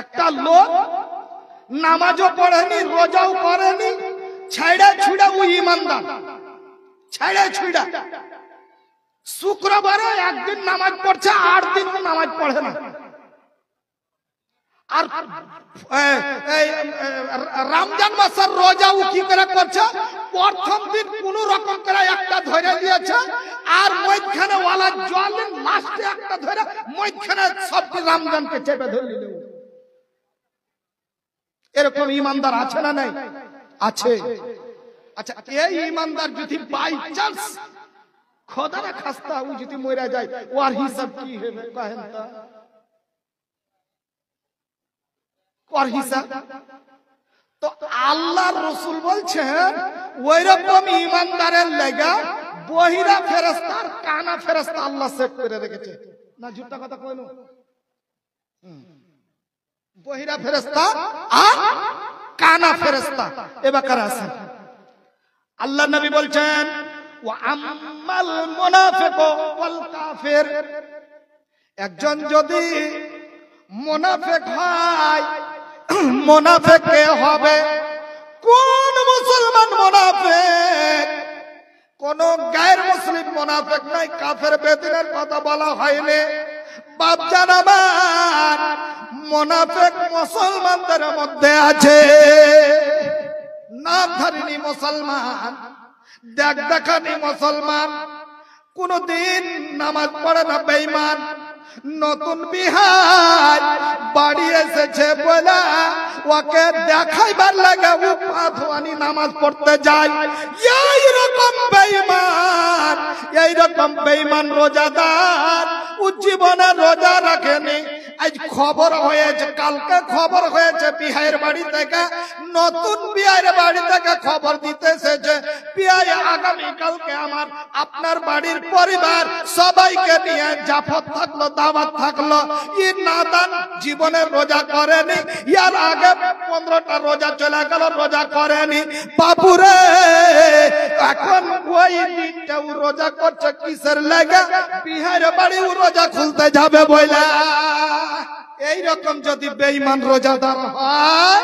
একটা লোক নামাজও পড়েনি, রোজাও করেনি, ছেড়ে ছুড়ে ও ইমানদার, ছেড়ে ছুড়ে শুক্রবারে একদিন নামাজ পড়ছে, 8 দিন নামাজ পড়ে না। আর রমজান মাসের রোজাও কি করে করছে, প্রথম দিন কোন রকম করে একটা ধরে দিয়েছে, আর মধ্যখানে ওয়ালা জল লাস্টে একটা ধরে মধ্যখানে সবটি রমজানকে চেপে ধরে নিল। এরকম ইমানদার আছে না নাই? আছে। আচ্ছা, এই ইমানদার যদি বাই চান্স খোদার খাস্তা ও যদি মরে যায়, ওর হিসাব কি হবে কহেন তো? ওর হিসাব তো আল্লাহর রাসূল বলছেন ওইরকম ইমানদারের লাগা বহিরা ফেরেশতা আর কানা ফেরেশতা আল্লাহ সেট করে রেখেছে। না ঝুট্টা কথা কইনো? বহিরা ফেরেশতা আর কানা ফেরেশতা এবাকার আছে। আল্লাহ নবী বলছেন ওয়া আম্মাল মুনাফিকু ওয়াল কাফির, একজন যদি মুনাফিক হয়, মুনাফিক কে হবে? কোন মুসলমান মুনাফিক? কোন গায়ের মুসলিম মুনাফিক নাই, কাফের বেদিনের কথা বলা হয়নি। বাপজান আমার, মুনাফিক মুসলমানদের মধ্যে আছে। নামধারী মুসলমান, দেখ দেখানি মুসলমান, কোনদিন নামাজ পড়ে না, বেঈমান। নতুন বিহার বাড়ি এসেছে বলে ওকে দেখাইবার লাগে ও পাঁচওয়ানি নামাজ পড়তে যায়। এইরকম বেঈমান, এইরকম বেঈমান রোজাদার ও জীবনে রোজা রাখেনি। আজ খবর হয়েছে, কালকে খবর হয়েছে বিহারের বাড়ি থেকে, নতুন বিহারের বাড়ি থেকে খবর দিতে এসেছে বিহার আগামী কালকে আমার আপনার বাড়ির পরিবার সবাইকে নিয়ে জাফর থাকলো, দাওয়াত থাকলো। ই নাদান জীবনে রোজা করেনি, ইয়ার আগে 15টা রোজা চলে গেল, রোজা করেনি। বাপুরে এখন ওই দিনটা ও রোজা করছে কিসের লাগে? বিহারের বাড়ি ও রোজা খুলতে যাবে বইলা। এইরকম যদি বেঈমান রোজাদার হয়,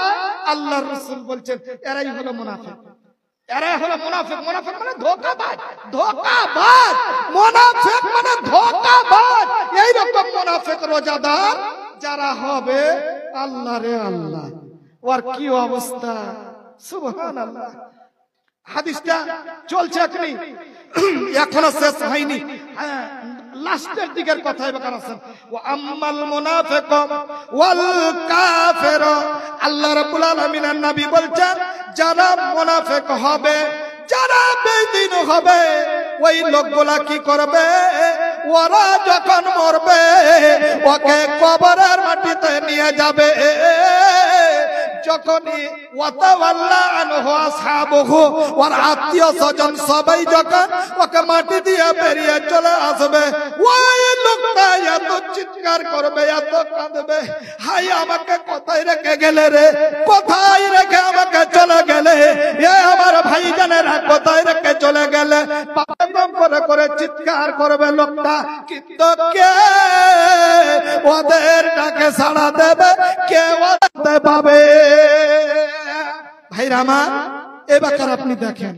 আল্লাহর রাসূল বলছেন এরাই হলো মুনাফিক। এরাই হলো মুনাফিক। মুনাফিক মানে ধোঁকাবাজ, ধোঁকাবাজ। মুনাফিক মানে ধোঁকাবাজ। এইরকম মুনাফিক রোজাদার যারা হবে, আল্লাহ রে আল্লাহ, ওর কি অবস্থা! সুবহানাল্লাহ। হাদিসটা চলছে এখনই, এখনো শেষ হয়নি। লাস্টের দিকের কথা এবার আছেন। ওয়া আম্মাল মুনাফিকু ওয়াল কাফির, আল্লাহ রাব্বুল আলামিনের নবী বলছেন যারা মুনাফিক হবে, যারা বেঈমান হবে, ওই লোকগুলা কি করবে? ওরা যখন মরবে ওকে কবরের মাটিতে নিয়ে যাবে। যখনই ওয়াতাওয়াল্লা আনহু আসহাবুহু, ওর আত্মীয় স্বজন সবাই যখন ওকে মাটি দিয়ে বেরিয়ে চলে আসবে, ওই লোকটা এত চিৎকার করবে, এত কাঁদবে, হাই আমাকে কোথায় রেখে গেলে রে, কোথায় রেখে আমাকে চলে গেলে, এ আমার ভাইজানেরা কোথায় রেখে চলে গেলে, পাগল করে করে চিৎকার করবে লোকটা। কিন্তু কে ওদের ডাকে সাড়া দেবে? কে ওদের পাবে? ভাইরা আমার, এবার আপনি দেখেন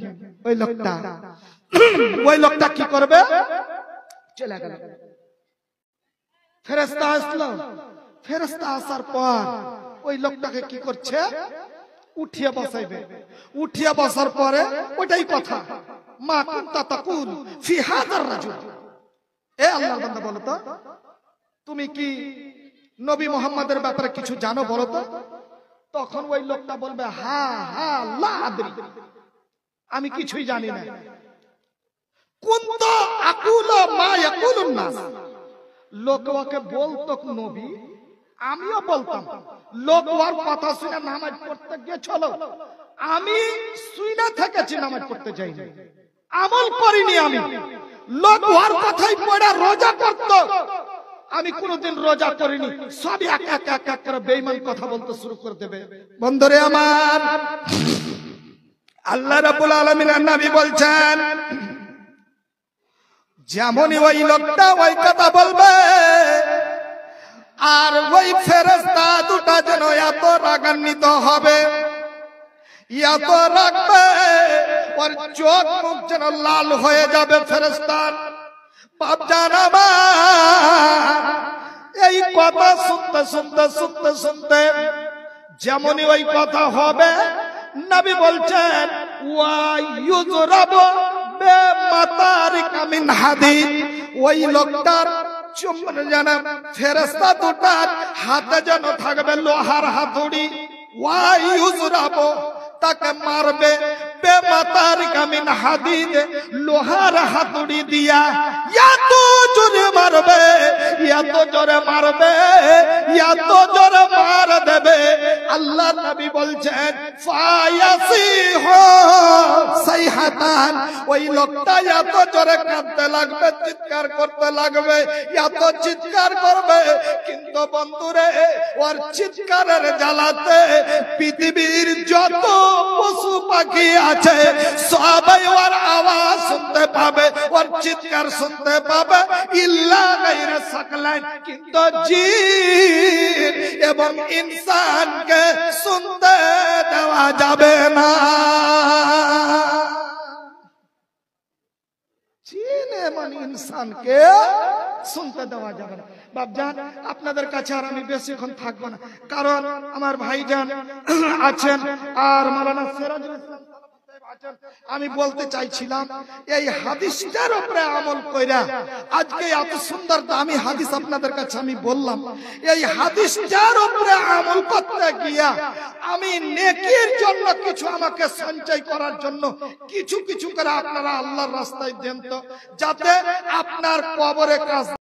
ওই লোকটা কি করবে? চলে গেল। ফেরেশতা আসলো, ফেরেশতা আসার পর ওই লোকটাকে কি করছে? উঠিয়ে বসাইবে। উঠিয়ে বসার পরে ওইটাই কথা, মা কুনতা তাকুল ফি হাযার রাজুল, এ আল্লাহর বান্দা বলো তো, তুমি কি নবী মুহাম্মাদের ব্যাপারে কিছু জানো বলো তো? তখন ওই লোকটা বলবে হা হা লা আদরি, আমি কিছুই জানি না। কুনতু আকুলু মা ইয়াকুলুন নাস, লোক ওকে বলতো নবী, আমিও বলতাম। লোক ওর কথা শুনে নামাজ পড়তে গেছিল, আমি শুনে থেকেছি, নামাজ পড়তে যাইনি, আমল করিনি আমি। লোক ওর কথাই পড়ে রোজা করতো, আমি কোনদিন রোজা করিনি। সব এক এক এক এক করে বেঈমান কথা বলতে শুরু করে দেবে। বন্ধুরে আমার, আল্লাহ রাব্বুল আলামিনের নবী বলছেন যেমনই ওই লোকটা ওই কথা বলবে, আর ওই ফেরেশতা দুটো বন্ধুটা যেন এত রাগান্বিত হবে, এত রাখবে ওর চোখ মুখ যেন লাল হয়ে যাবে ফেরেশতার। বাপ জানাবা এই কথা শুনতে শুনতে শুনতে শুনতে যেমনই ওই কথা হবে, নবী বলছেন ওয়া ইউযরাবু বিমাতারিকা মিন হাদিদ, ওই লোকটার যেন ফেরেশতা দুটার হাতে যেন থাকবে লোহার হাতুড়ি। ওয়া ইউযরাবু, তাকে মারবে বেমাতারিকা মিন হাদিদ, লোহার হাতুড়ি দিয়া। এত জোরে মারবে, এত জোরে মারবে, এত জোরে মার দেবে, আল্লাহ নবী বলছেন ফায়াসিহু সাইহাতান, ওই লোকটা এত জোরে কাঁদতে লাগবে, চিৎকার করতে লাগবে, এত চিৎকার করবে, কিন্তু বন্ধুরে ওর চিৎকারের জ্বালাতে পৃথিবীর যত পশু পাখি আছে সবাই ওর আওয়াজ শুনতে পাবে, ওর চিৎকার শুনতে পাবে, ইল্লা গায়রা সাকলাইন, কিন্তু জিন এবং ইনসানকে শুনতে দেওয়া যাবে না। জিন এবং ইনসানকে শুনতে দেওয়া যাবে না। বাপজান, আপনাদের কাছে আর আমি বেশিক্ষণ থাকবো না, কারণ আমার ভাইজান আছেন আর মাওলানা সিরাজুল ইসলাম আছেন। আমি বলতে চাইছিলাম এই হাদিসটার উপরে আমল কইরা আজকে এত সুন্দর দামি হাদিস আপনাদের কাছে আমি বললাম, এই হাদিসটার উপরে আমল করতে গিয়া আমি নেকির জন্য কিছু আমাকে সঞ্চয় করার জন্য কিছু কিছু করে আপনারা আল্লাহর রাস্তায় দেন তো, যাতে আপনার কবরে কাজ